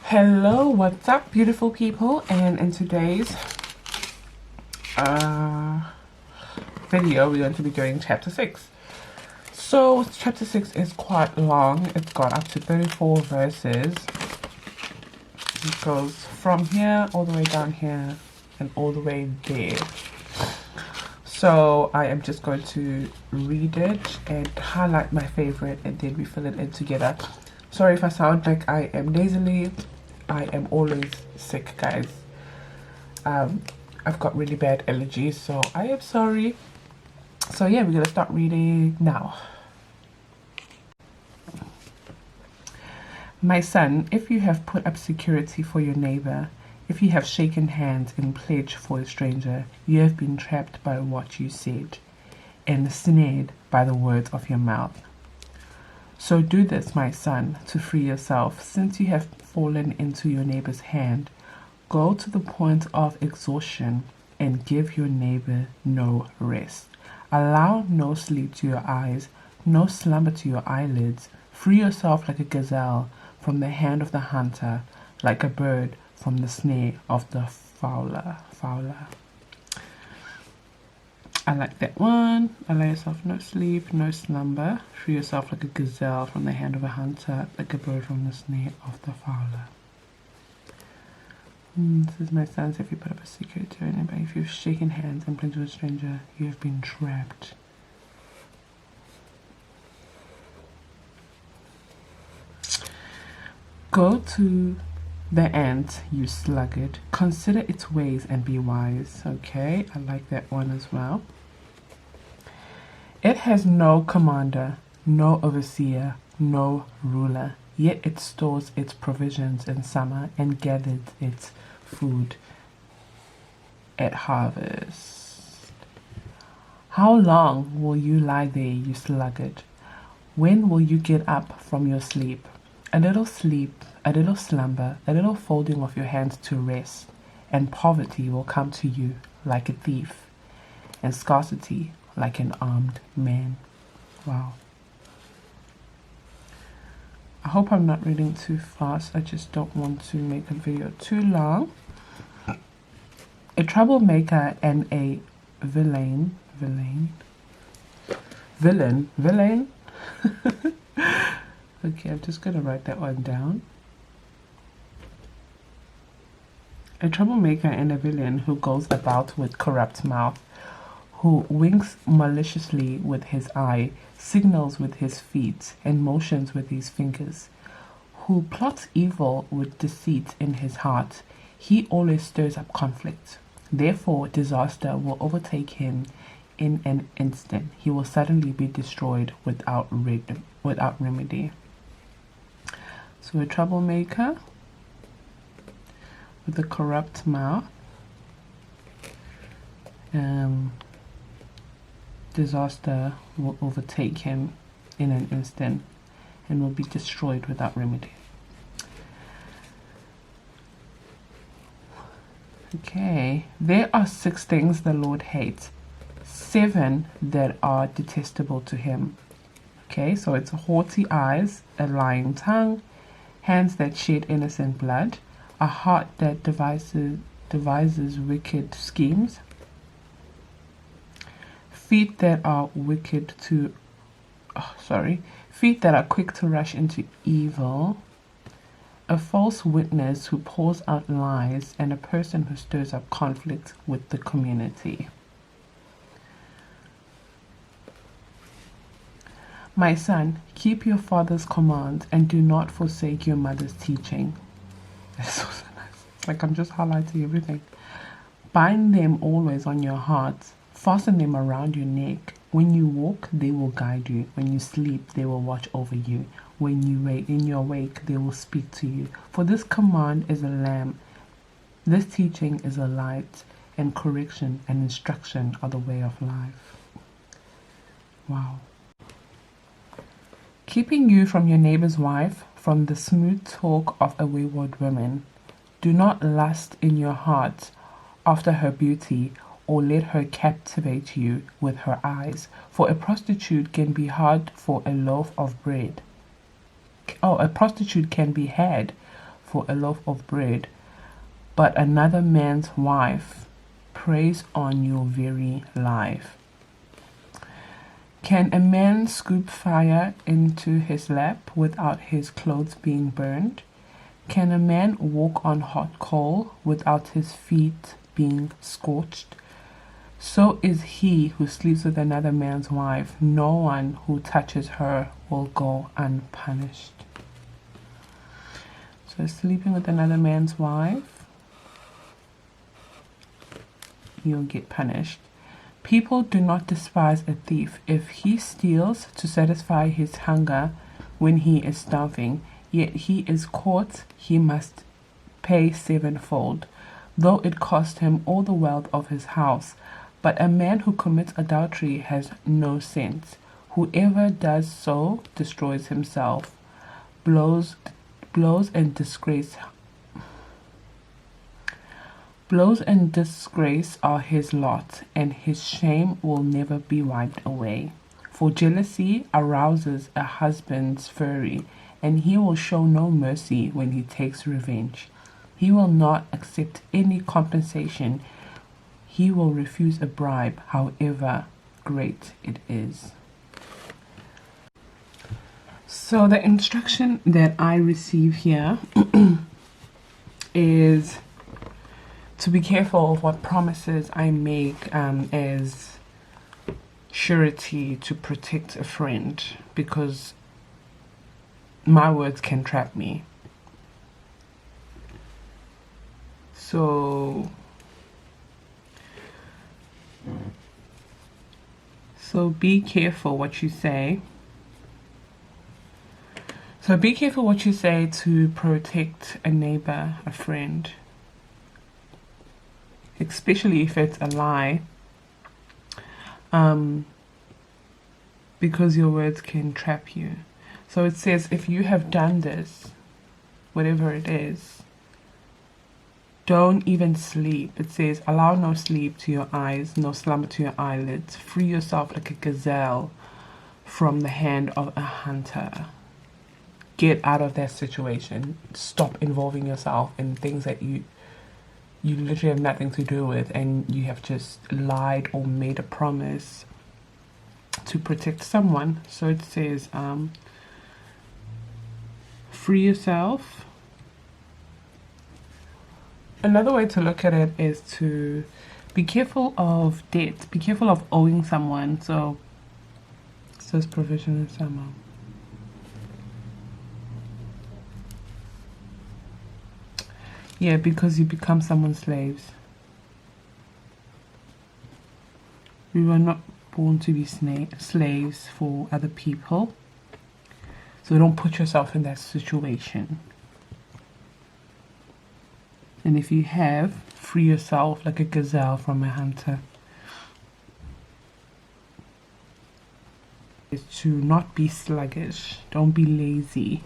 Hello, what's up, beautiful people? And in today's video, we're going to be doing chapter 6. So, chapter 6 is quite long. It's got up to 34 verses. It goes from here, all the way down here, and all the way there. So, I am just going to read it and highlight my favorite, and then we fill it in together. Sorry if I sound like I am nasally. I am always sick, guys. I've got really bad allergies, so I am sorry. So yeah, we're gonna start reading now. My son, if you have put up security for your neighbor, if you have shaken hands in pledge for a stranger, you have been trapped by what you said, and snared by the words of your mouth. So do this, my son, to free yourself, since you have fallen into your neighbor's hand. Go to the point of exhaustion and give your neighbor no rest. Allow no sleep to your eyes, no slumber to your eyelids. Free yourself like a gazelle from the hand of the hunter, like a bird from the snare of the fowler. I like that one. Allow yourself no sleep, no slumber. Free yourself like a gazelle from the hand of a hunter, like a bird from the snare of the fowler. This is my stance. If you put up a secret to anybody, if you've shaken hands and pledged to a stranger, you have been trapped. Go to the ant, you sluggard. Consider its ways and be wise. Okay, I like that one as well. It has no commander, no overseer, no ruler, yet it stores its provisions in summer and gathers its food at harvest. How long will you lie there, you sluggard? When will you get up from your sleep? A little sleep, a little slumber, a little folding of your hands to rest, and poverty will come to you like a thief, and scarcity like an armed man. Wow. I hope I'm not reading too fast. I just don't want to make a video too long. A troublemaker and a villain. Okay, I'm just gonna write that one down. A troublemaker and a villain who goes about with corrupt mouth, who winks maliciously with his eye, signals with his feet, and motions with his fingers, who plots evil with deceit in his heart. He always stirs up conflict. Therefore, disaster will overtake him in an instant. He will suddenly be destroyed without remedy. So a troublemaker with a corrupt mouth. Disaster will overtake him in an instant and will be destroyed without remedy. Okay, there are 6 things the Lord hates, 7 that are detestable to him. Okay, so it's haughty eyes, a lying tongue, hands that shed innocent blood, a heart that devises wicked schemes, feet that are quick to rush into evil, a false witness who pours out lies, and a person who stirs up conflict with the community. My son, keep your father's commands and do not forsake your mother's teaching. That's so nice. It's like I'm just highlighting everything. Bind them always on your heart. Fasten them around your neck. When you walk, they will guide you. When you sleep, they will watch over you. When you wake, in your wake, they will speak to you. For this command is a lamp. This teaching is a light, and correction and instruction are the way of life. Wow. Keeping you from your neighbor's wife, from the smooth talk of a wayward woman. Do not lust in your heart after her beauty, or let her captivate you with her eyes. For a prostitute can be had for a loaf of bread. A prostitute can be had for a loaf of bread, but another man's wife preys on your very life. Can a man scoop fire into his lap without his clothes being burned? Can a man walk on hot coal without his feet being scorched? So is he who sleeps with another man's wife. No one who touches her will go unpunished. So sleeping with another man's wife, you'll get punished. People do not despise a thief if he steals to satisfy his hunger when he is starving, yet he is caught, he must pay sevenfold, though it cost him all the wealth of his house. But a man who commits adultery has no sense. Whoever does so destroys himself. Blows and disgrace are his lot, and his shame will never be wiped away. For jealousy arouses a husband's fury, and he will show no mercy when he takes revenge. He will not accept any compensation. He will refuse a bribe, however great it is. So the instruction that I receive here is to be careful of what promises I make as surety to protect a friend, because my words can trap me. So be careful what you say. So be careful what you say to protect a neighbor, a friend, especially if it's a lie, because your words can trap you. So it says, if you have done this, whatever it is, don't even sleep. It says, allow no sleep to your eyes, no slumber to your eyelids. Free yourself like a gazelle from the hand of a hunter. Get out of that situation. Stop involving yourself in things that you literally have nothing to do with, and you have just lied or made a promise to protect someone. So it says, free yourself. Another way to look at it is to be careful of debt. Be careful of owing someone. So it says provision in summer. Yeah, because you become someone's slaves. We were not born to be slaves for other people. So don't put yourself in that situation. And if you have, free yourself like a gazelle from a hunter. Is to not be sluggish. Don't be lazy.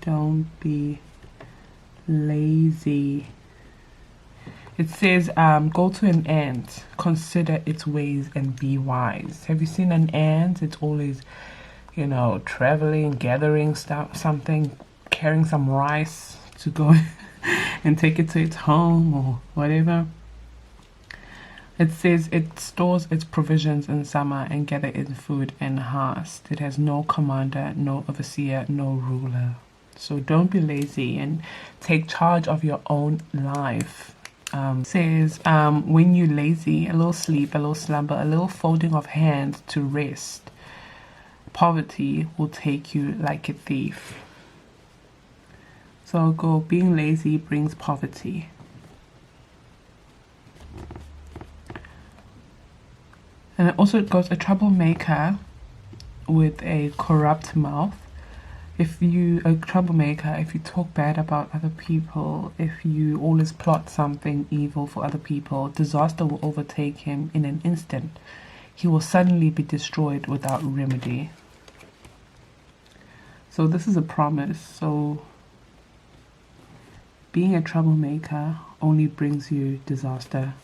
Don't be lazy. It says, go to an ant, consider its ways and be wise. Have you seen an ant? It's always, traveling, gathering stuff, something, carrying some rice to go and take it to its home or whatever. It says it stores its provisions in summer and gather its food in harvest. It has no commander, no overseer, no ruler. So don't be lazy and take charge of your own life. Says when you're lazy, a little sleep, a little slumber, a little folding of hands to rest, poverty will take you like a thief. So being lazy brings poverty. And it also goes, a troublemaker with a corrupt mouth. If you a troublemaker, if you talk bad about other people, if you always plot something evil for other people, disaster will overtake him in an instant. He will suddenly be destroyed without remedy. So this is a promise. So being a troublemaker only brings you disaster.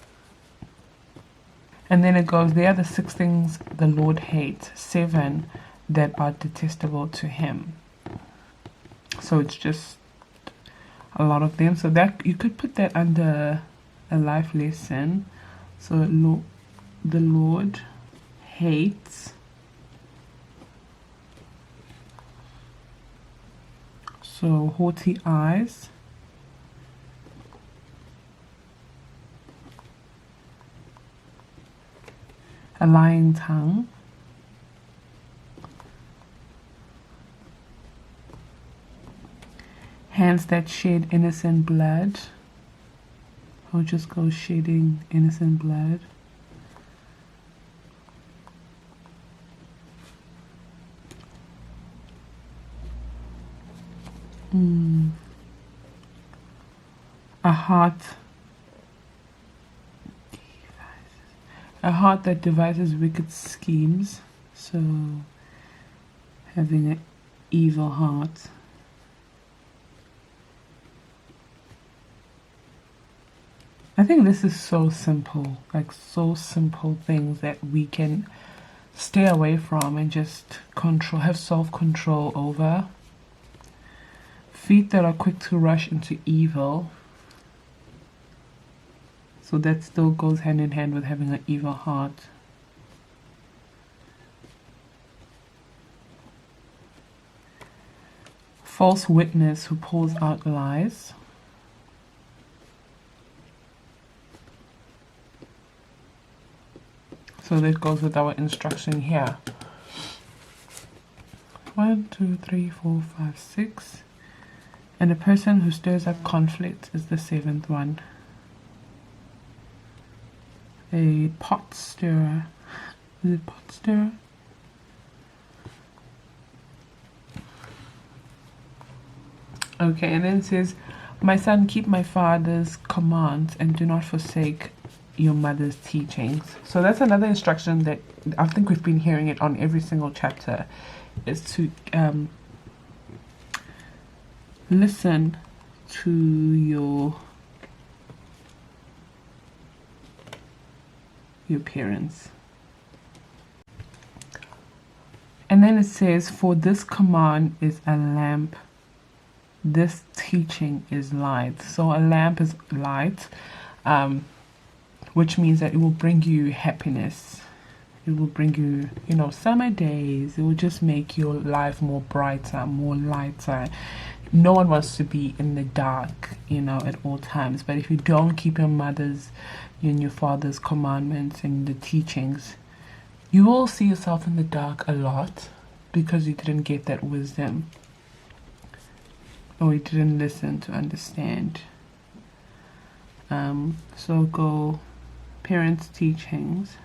And then it goes, there are the 6 things the Lord hates, 7 that are detestable to him. So it's just a lot of them. So that you could put that under a life lesson. So the Lord hates haughty eyes, a lying tongue, hands that shed innocent blood, or just go shedding innocent blood, a heart that devises wicked schemes. So having an evil heart. I think this is so simple, like so simple things that we can stay away from and just have self-control over. Feet that are quick to rush into evil. So that still goes hand in hand with having an evil heart. False witness who pulls out lies. So that goes with our instruction here. 1, 2, 3, 4, 5, 6. And a person who stirs up conflict is the 7th one. A pot stirrer. Is it pot stirrer? Okay, and then it says, my son, keep my father's commands and do not forsake your mother's teachings. So that's another instruction that I think we've been hearing it on every single chapter, is to listen to your parents. And then it says, for this command is a lamp, this teaching is light. So a lamp is light, which means that it will bring you happiness. It will bring you, summer days. It will just make your life more brighter, more lighter. No one wants to be in the dark, at all times. But if you don't keep your mother's and your father's commandments and the teachings, you will see yourself in the dark a lot because you didn't get that wisdom, or you didn't listen to understand. So go parents' teachings.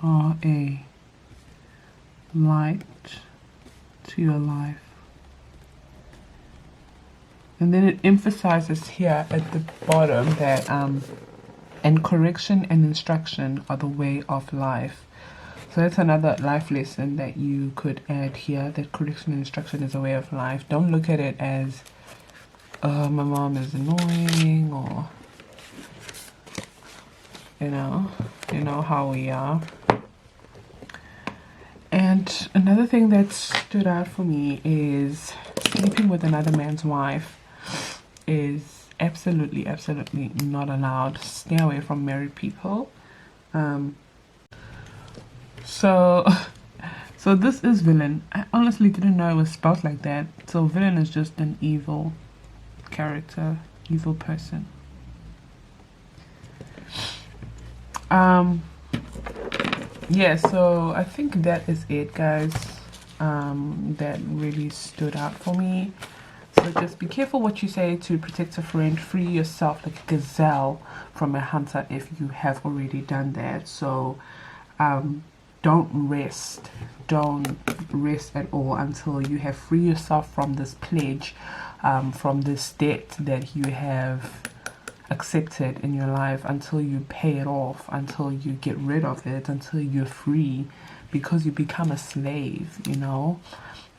Are a light to your life. And then it emphasizes here at the bottom that and correction and instruction are the way of life. So that's another life lesson that you could add here, that correction and instruction is a way of life. Don't look at it as, my mom is annoying, or, you know how we are. And another thing that stood out for me is sleeping with another man's wife is absolutely not allowed. Stay away from married people. So this is villain. I honestly didn't know it was spelled like that. So villain is just an evil character, evil person. Yeah, so I think that is it, guys. That really stood out for me. So just be careful what you say to protect a friend. Free yourself like a gazelle from a hunter if you have already done that. So don't rest at all until you have freed yourself from this pledge, from this debt that you have accepted in your life, until you pay it off, until you get rid of it, until you're free, because you become a slave.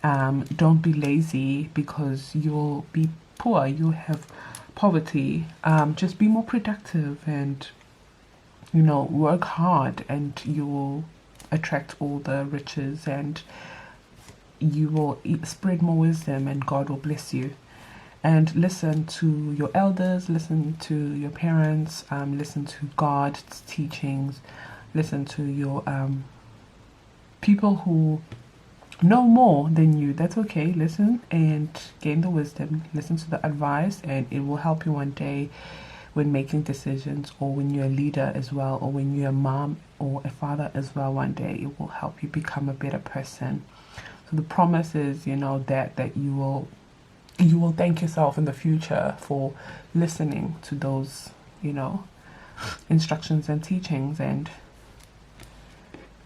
Don't be lazy because you'll be poor, you'll have poverty. Just be more productive and work hard, and you will attract all the riches, and you will spread more wisdom, and God will bless you. And listen to your elders, listen to your parents, listen to God's teachings, listen to your people who know more than you. That's okay. Listen and gain the wisdom. Listen to the advice, and it will help you one day when making decisions, or when you're a leader as well, or when you're a mom or a father as well. One day it will help you become a better person. So the promise is, that you will thank yourself in the future for listening to those, instructions and teachings. And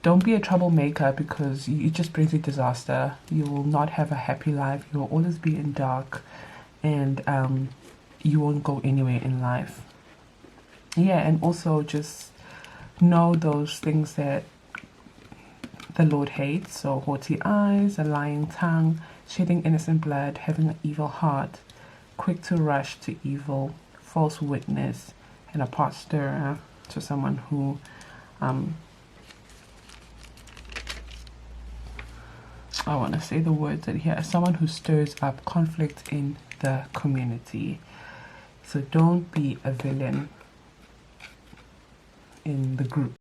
don't be a troublemaker, because it just brings you disaster. You will not have a happy life. You will always be in dark, and you won't go anywhere in life. Yeah, and also just know those things that the Lord hates. So haughty eyes, a lying tongue, shedding innocent blood, having an evil heart, quick to rush to evil, false witness, and a pot stirrer. To someone who I want to say the words that here, someone who stirs up conflict in the community. So don't be a villain in the group.